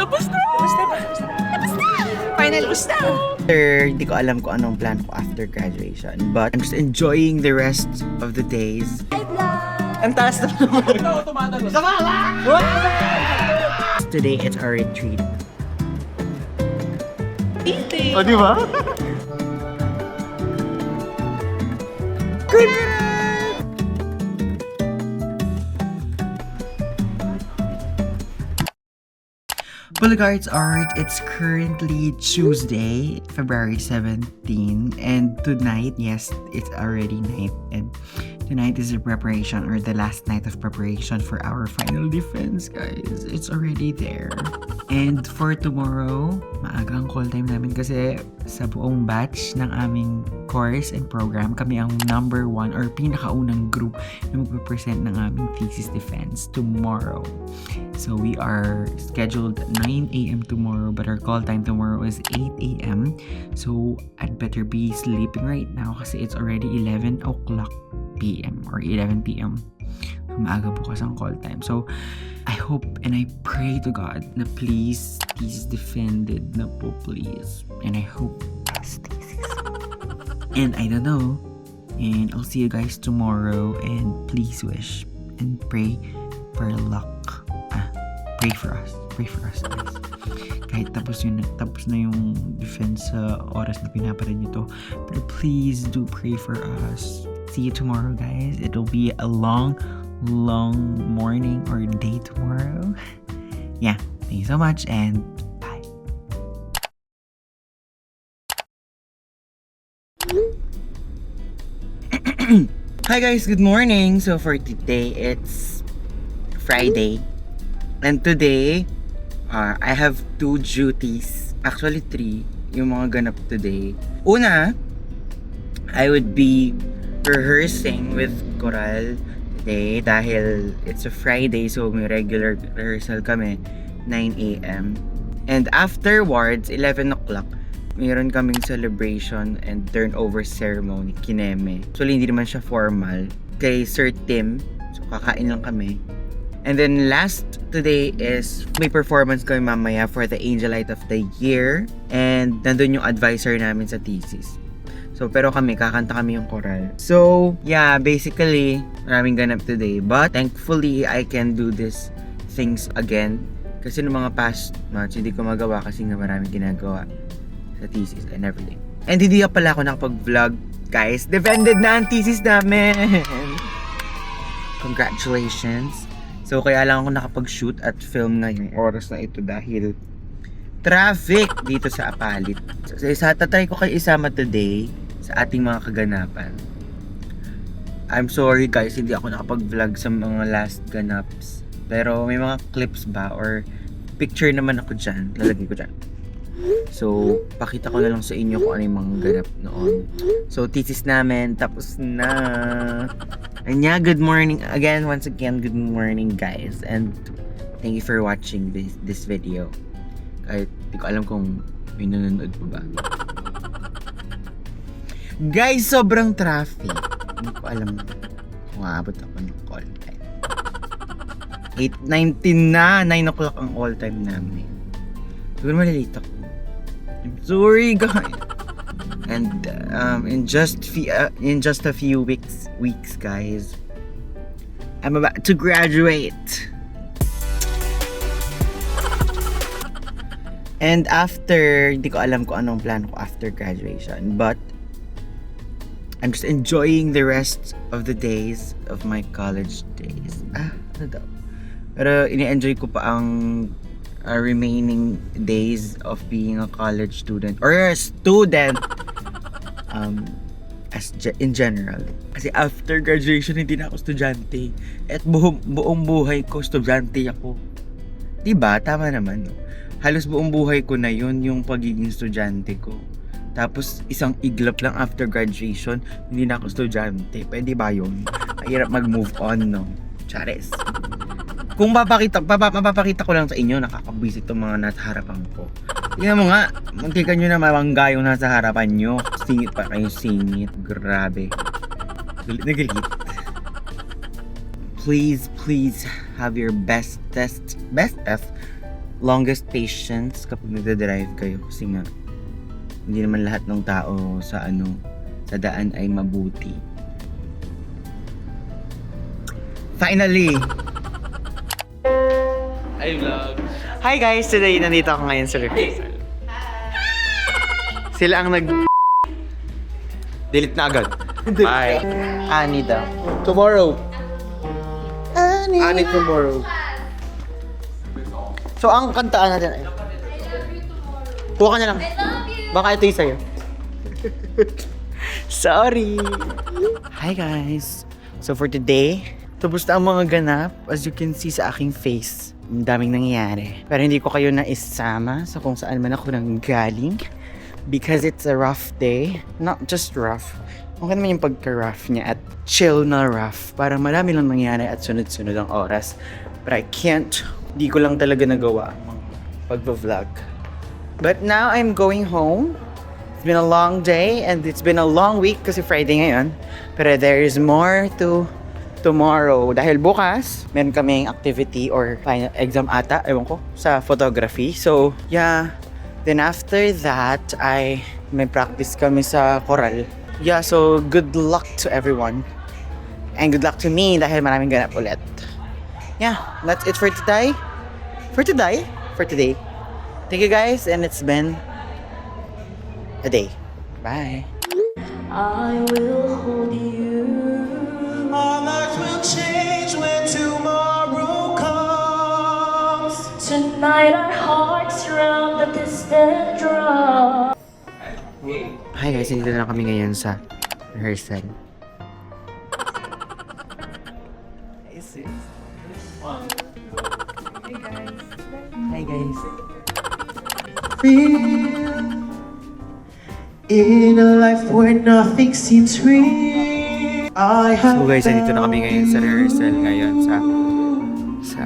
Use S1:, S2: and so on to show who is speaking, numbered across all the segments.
S1: Tapos na!
S2: Final tapos na! Hindi ko alam kung anong plan ko after graduation. But I'm just enjoying the rest of the days. Ang taas na naman. Today, it's our retreat.
S1: O, di ba?
S2: Boulevard's Art, it's currently Tuesday, February 17, and tonight, yes, it's already night, and tonight is the preparation, or the last night of preparation for our final defense, guys. It's already there. And for tomorrow, maaga ang call time namin kasi sa buong batch ng aming course and program, kami ang number 1 or pinakaunang group na magpe-present ng aming thesis defense tomorrow. So we are scheduled 9 a.m. tomorrow, but our call time tomorrow is 8 a.m. So I'd better be sleeping right now kasi it's already 11 o'clock p.m. or 11 p.m. So maaga bukas ang call time. So I hope and I pray to God na please defended na po, please. And I hope and I don't know. And I'll see you guys tomorrow, and please wish and pray for luck. Pray for us. Pray for us, guys. Kahit tapos na yung defense sa oras na pinaparin nito. Pero please do pray for us. See you tomorrow, guys. It'll be a long morning or day tomorrow. Yeah. Thank you so much, and bye. Hi guys, good morning. So for today, it's Friday. And today, I have 2 duties. Actually 3. Yung mga ganap today. Una, I would be rehearsing with Coral today dahil it's a Friday, so may regular rehearsal kami 9 a.m. And afterwards, 11 o'clock, mayroon kaming celebration and turnover ceremony, kineme. So hindi naman siya formal. Kay Sir Tim, so kakain lang kami. And then last today is may performance kami mamaya for the Angelite of the Year. And nandun yung advisor namin sa thesis. So pero kakanta kami yung choral. So yeah, basically maraming ganap today. But thankfully I can do these things again. Kasi nung mga past months hindi ko magawa kasi nga maraming ginagawa sa thesis and everything. And hindi pala ako nakapag-vlog. Guys, defended na ang thesis namin! Congratulations! So, kaya lang ako nakapag-shoot at film ngayong oras na ito dahil traffic dito sa Apalit. So, tatry ko kayo isama today sa ating mga kaganapan. I'm sorry guys, hindi ako nakapag-vlog sa mga last ganaps. Pero may mga clips ba or picture naman ako dyan. Lalagay ko dyan. So, pakita ko na lang sa inyo kung ano yung mga ganap noon. So, thesis namin, tapos na. And yeah, good morning again. Once again, good morning guys. And thank you for watching this video. Kahit di ko alam kung may nanonood pa ba. Guys, sobrang traffic. Hindi ko alam kung aabot ako ng call time. 8:19 na. 9 o'clock ang all time namin. Siguro malilate ako. I'm sorry guys. And in just a few weeks guys, I'm about to graduate. And after, hindi ko alam kung anong plan ko after graduation, but I'm just enjoying the rest of the days of my college days. Ano daw? Pero ini-enjoy ko pa ang remaining days of being a college student or a student in general. Kasi after graduation hindi na ako estudyante at buong buhay ko estudyante ako. Diba? Tama naman, no? Halos buong buhay ko na yun yung pagiging estudyante ko. Tapos isang iglap lang after graduation hindi na ako estudyante. Pwede ba yun? Mahirap mag-move on, no? Chares. Kung mapapakita ko lang sa inyo, nakakabisit itong mga nasa harapan ko. Tingnan mo nga, muntikan nyo na mawangga yung nasa harapan nyo. Singit pa kayo, singit. Grabe. Galit na galit. Please have your best F longest patience kapag nagda-drive kayo kasi nga hindi naman lahat ng tao sa sa daan ay mabuti. Finally!
S1: Hi vlog!
S2: Hi guys! Today, nandito ako ngayon sa rehearsal. Sila ang delete na agad. Bye! Ani daw.
S1: Tomorrow!
S2: Ani
S1: tomorrow.
S2: So, ang kantaan natin ay... Kuha ka na lang. Baka ito yung sa'yo. Sorry! Hi guys! So for today, tapos na ang mga ganap. As you can see sa aking face, ang daming nangyayari. Pero hindi ko kayo naisama sa kung saan man ako nanggaling. Because it's a rough day. Not just rough. Okay naman yung pagka-rough niya at chill na rough. Parang marami lang nangyayari at sunod-sunod ang oras. But I can't. Di ko lang talaga nagawa ang pag-vlog. But now I'm going home. It's been a long day and it's been a long week kasi Friday ngayon. Pero there is more to tomorrow. Dahil bukas, meron kaming activity or final exam ata, ewan ko, sa photography. So, yeah. Then after that, may practice kami sa choral. Yeah, so good luck to everyone. And good luck to me dahil maraming ganap ulit. Yeah, that's it for today. For today. Thank you guys, and it's been a day. Bye.
S3: I will hold you.
S4: Our lives will change when tomorrow comes.
S3: Tonight our hearts round the distant drum.
S2: Hi guys, nandito na kami ngayon sa rehearsal. Hi guys.
S4: In a life where nothing seems real, I have
S2: So guys, nandito na kami ngayon sa rehearsal ngayon sa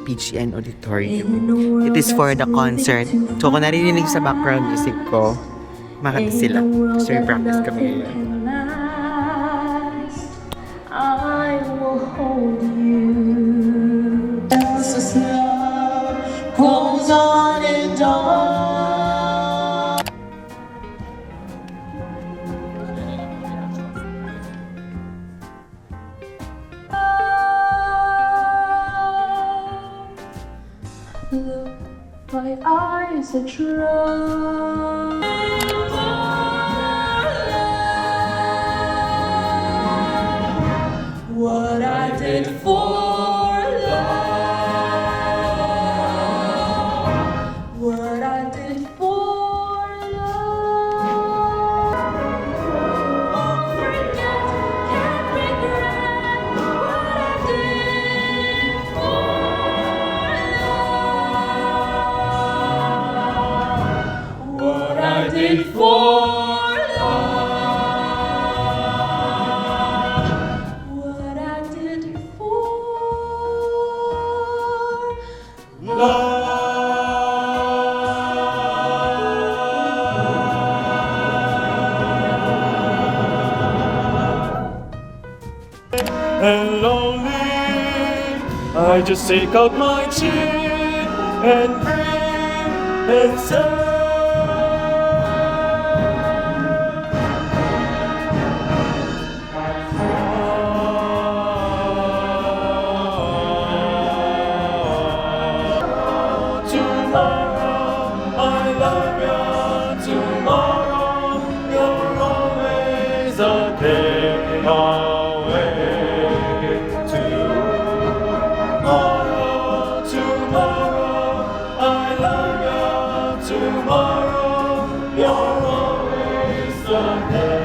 S2: PGN Auditorium. It is for the concert. So kung narinig sa background music ko, makati sila. So may practice kami ngayon.
S3: I will hold you.
S4: This love goes on and on.
S3: Look, my eyes are dry. What I did for love, what I did for love. Won't forget, can't regret what I did for love. What I did for what I did for
S4: And lonely, I just take out my chin and breathe and say, tomorrow, I love you. Tomorrow, you're always a day away. Tomorrow, I love you. Tomorrow, you're always a day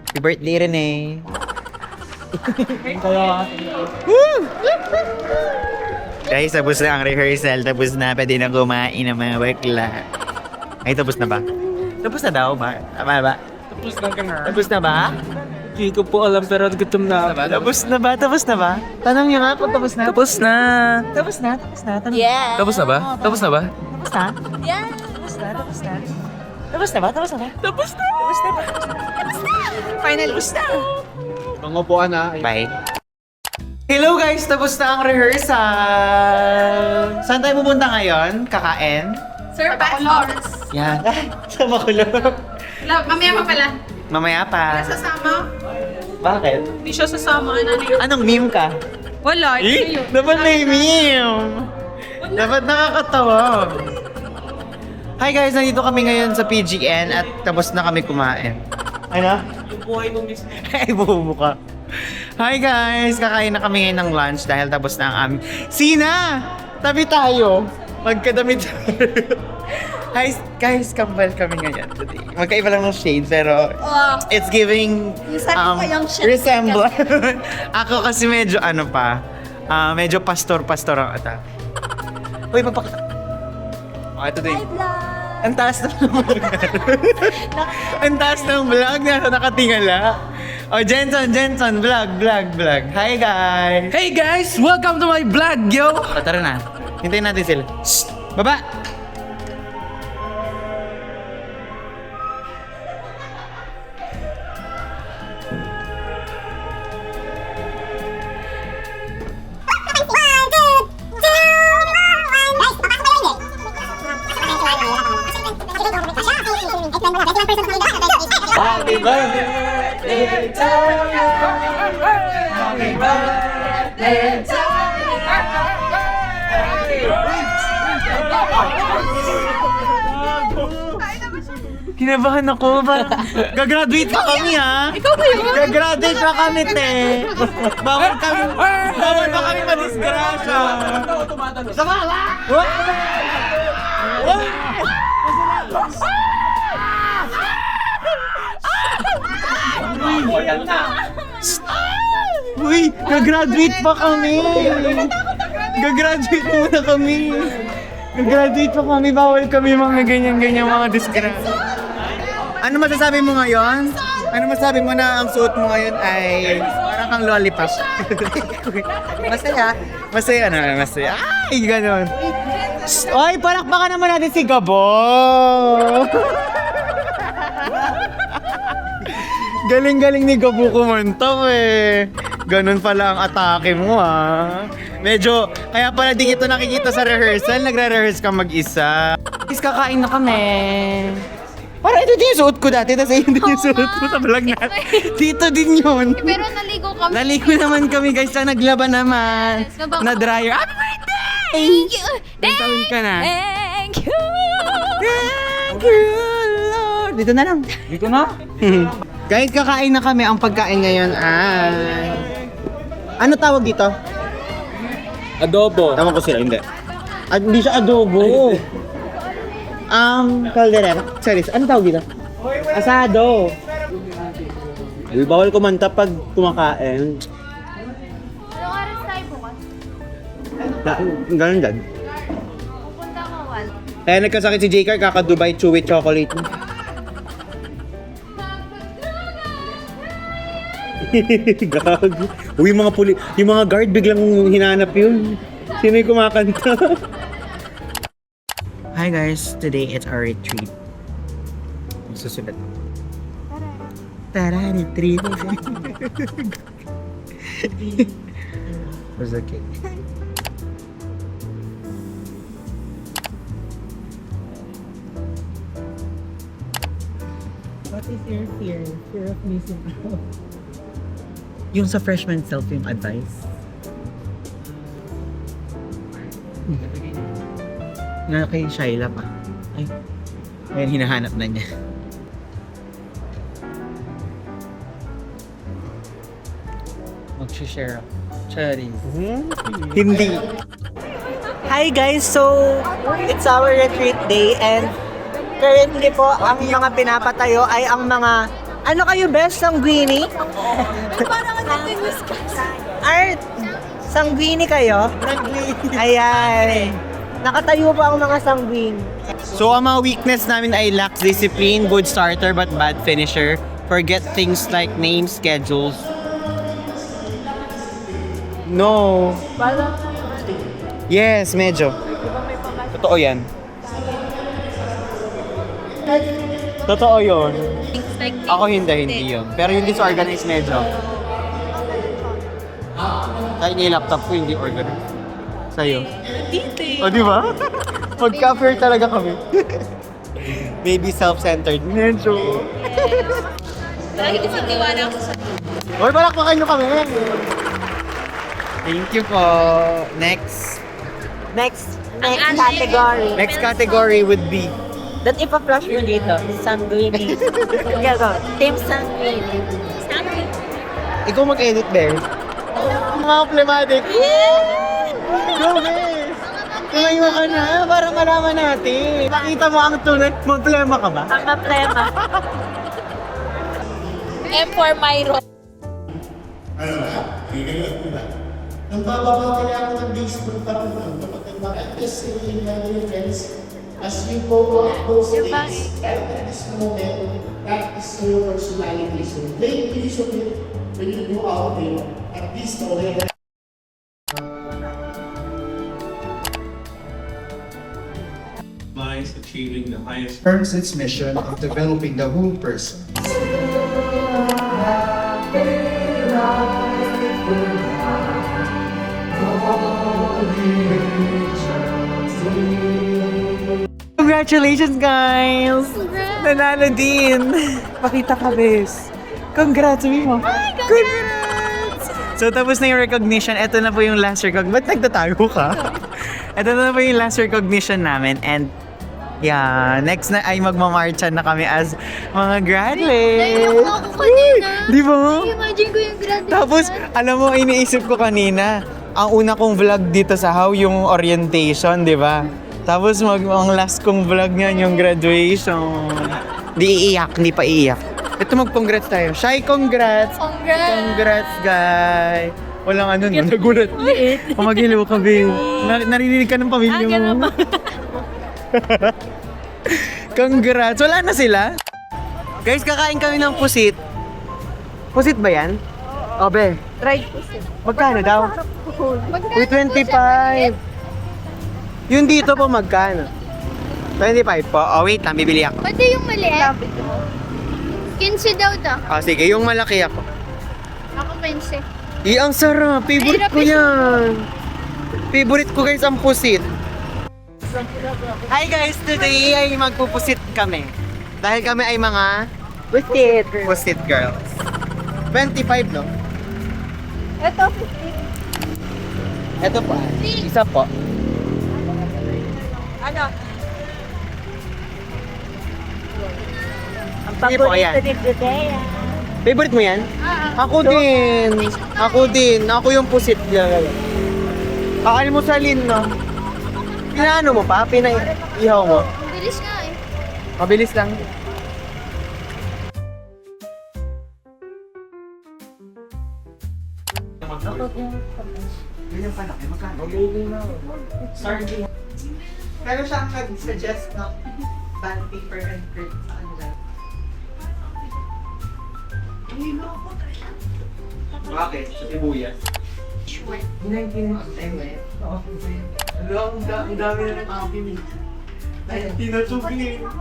S2: Happy birthday, Rene! Guys, tapos na ang rehearsal. Tapos na, pwede na kumain ng mga bakla. Ay, tapos na ba? Tapos na daw ba? Tama ba?
S1: Tapos na ka na.
S2: Tapos na ba?
S4: Hindi ko po alam pero gutom na ako.
S2: Tapos na ba? Tapos na ba? Tanong niyo nga kung tapos na.
S4: Tapos na.
S2: Tapos na? Tapos na? Tanong.
S1: Yeah.
S4: Tapos na ba? Tapos na ba?
S2: Tapos na?
S1: Yeah.
S2: Tapos na? Tapos na? Tapos na ba? Tapos na ba?
S4: Tapos na.
S2: Tapos na ba? Tapos na? Final tapos na.
S4: Mangupuan na.
S2: Bye. Hello guys! Tapos na ang rehearsal! Saan tayo pupunta ngayon? Kakain?
S1: Sir, Bachelors.
S2: Yan. Sa makulong.
S1: Mamaya pa pala.
S2: Mamaya pa.
S1: Sasama?
S2: Bakit?
S1: Hindi siya sasama.
S2: Anong meme ka?
S1: Wala.
S2: Dapat may meme! Dapat nakakatawa. Hi guys! Nandito kami ngayon sa PGN at tapos na kami kumain. Ano?
S4: Buhay nung mismo.
S2: Ay, bubo ka. Hi guys! Kakain na kami ngayon ng lunch dahil tapos na ang aming... Sina! Tabi tayo! Magkadamit tayo. Hi guys, kambal kami ngayon today. Magkaiba lang ng shade pero it's giving resemblance. Ako kasi medyo ano pa, medyo pastor-pastor ang ata. Uy, magpakita. Okay, today. Ang taas ng vlog. Ang taas ng vlog na nakatingala. Oh, Jenson, vlog. Hi guys!
S4: Hey guys! Welcome to my vlog, yo!
S2: Tara na. Hintayin natin sila. Shh! Baba! Happy birthday to you. Happy birthday to Kinabahan ako ba? Gagraduate pa kami ha?
S1: Ikaw ba yun?
S2: Gagraduate pa kami te. Bawal pa kami madisgrasya. Sama la! Uy, gagraduate pa kami. Gagraduate muna kami. Gagraduate pa kami, bawal kami mga ganyan-ganyan mga disgrasya. Ano masasabi mo ngayon? Ano masasabi mo na ang suot mo ngayon ay parang kang lollipop? Masaya. Masaya na, masaya. Ay, ganon. Oy, palakpakan naman natin si Gabo! Galing-galing ni Gabo kumanta eh. Ganon pala ang atake mo ha. Medyo, kaya pala di kita nakikita sa rehearsal, nagre-rehearse ka mag-isa. Is kakain na kami. Para ito din yung suot ko dati, tapos ayun din yung suot ko sa vlog natin. Dito din yun.
S1: Pero naligo kami.
S2: Naligo naman kami guys, sa naglaban naman.
S1: Yes, mabango.
S2: Na dryer. Happy birthday!
S1: Thank you.
S2: Ilang taon ka na?
S1: Thank you.
S2: Thank you, Lord. Dito na lang.
S4: Dito na?
S2: Guys, kakain na kami. Ang pagkain ngayon ay... Ano tawag dito?
S4: Adobo.
S2: Tama ko sila, hindi. Hindi siya adobo. Caldereta. Sorry, ano tawag dito? Asado. Ay, bawal kumanta pag kumakain.
S1: Anong oras tayo bukas?
S2: Ganun dyan.
S1: Pupunta ko, Wal.
S2: Kaya nagkasakit si J-Car, kaka-Dubai Chewy chocolate. Gago. Uy, yung mga guard biglang hinanap yun. Sino yung kumakanta? Hi guys, today it's our retreat. Susulat. Tara, retreat. Where's the cake? What is your fear? Fear of missing out? Yung sa freshman self yung advice. Na kay Shaila pa. Ay. Ayun, hinahanap na niya. Mag-share ako. Charing. Hindi. Hi guys! So, it's our retreat day and currently po, ang mga pinapatayo ay ang mga ano kayo best? Sanguini?
S1: Parang natin
S2: Art! Sanguini kayo? Ayan. Nakatayo pa ang mga sanguini. So, ang mga weakness namin ay lax discipline, good starter but bad finisher. forget things like names, schedules. No. Yes, medyo. Totoo yan. Totoo yun. Ako hindi yun. Pero yung disorganized medyo. Kahit yung laptop ko hindi organized. Sa'yo. O, di ba? Magka-fair talaga kami. Maybe self-centered. Medyo.
S1: Lagi kasi tiwala ako sa
S2: Hoy, palakpakan nyo kami! Thank you po. Next
S5: Category.
S2: Next category would be
S5: That ipa-flash mo dito. Sanguini. Gago. Team Sanguini.
S2: ikaw mag-edit there. Mga problematic. Go, guys! Tumayo ka na para malaman natin. Pakita mo ang tunay. Problema ka ba?
S5: Ang problema.
S1: M for Myro.
S6: Nung bababa kaya ako ng baseball pa rin lang, kapag mag-practice yung mga friends, as you go up those days, at this moment, practice your personality. So, play use of it when you go out there, at least know that
S7: Minds achieving the highest
S8: Affirms its mission of developing the whole person.
S2: Congratulations, guys! Nanalo din! Pakita ka, bes. Congrats, sabi mo. Congrats! So, tapos na yung recognition. Ito na po yung last recognition. Ba't nagtatago ka? Ito na po yung last recognition namin. And, yeah, next na ay magmamarcha na kami as mga graduates.
S1: Naiyak ako kanina.
S2: Di ba?
S1: Imagine ko yung graduation.
S2: Tapos, alam mo, iniisip ko kanina, ang una kong vlog dito sa How, yung orientation, di ba? Tapos, ang last kong vlog niyan, yung graduation. Di iiyak, hindi pa iiyak. Ito, mag-congrats tayo. Shy, congrats! Congrats, guys! Walang ano, no? Nagulat. Pamagiliw ka, babe. Narinig ka ng pamilya mo. Congrats! Wala na sila? Guys, kakain kami ng pusit. Pusit ba yan? Oo. Obe.
S5: Try ko siya.
S2: Magkano daw? Uy, 25. Yung dito po magkano? 25 po. Oh, wait lang. Bibili ako.
S1: Pati yung maliit. 15 daw to.
S2: Oh, sige. Yung malaki ako.
S1: Ako 15.
S2: Ang sarap. Favorite ko yan. Favorite ko, guys, ang pusit. Hi, guys. Today ay magpupusit kami. Dahil kami ay mga pusit girls. 25, no?
S5: Ito,
S2: Ito po. Isa po.
S5: ano? Ang
S2: Sige po, ayan.
S5: paborito ni Judea.
S2: Favorite mo yan? Ako din. Ako din. Ako yung pusit girl. Kakalimusalin, no? Pinaano mo pa? Pinaihaw mo?
S1: Ang bilis nga eh.
S2: Mabilis lang. Ganyan pa laki, magkano? Sardine. Pero siya ang nag-suggest ng band paper and print sa kanila. Bakit? Sa sibuyas? Ginagin mo ang time. Oo. Ang dami na ng akin. Tinatubig.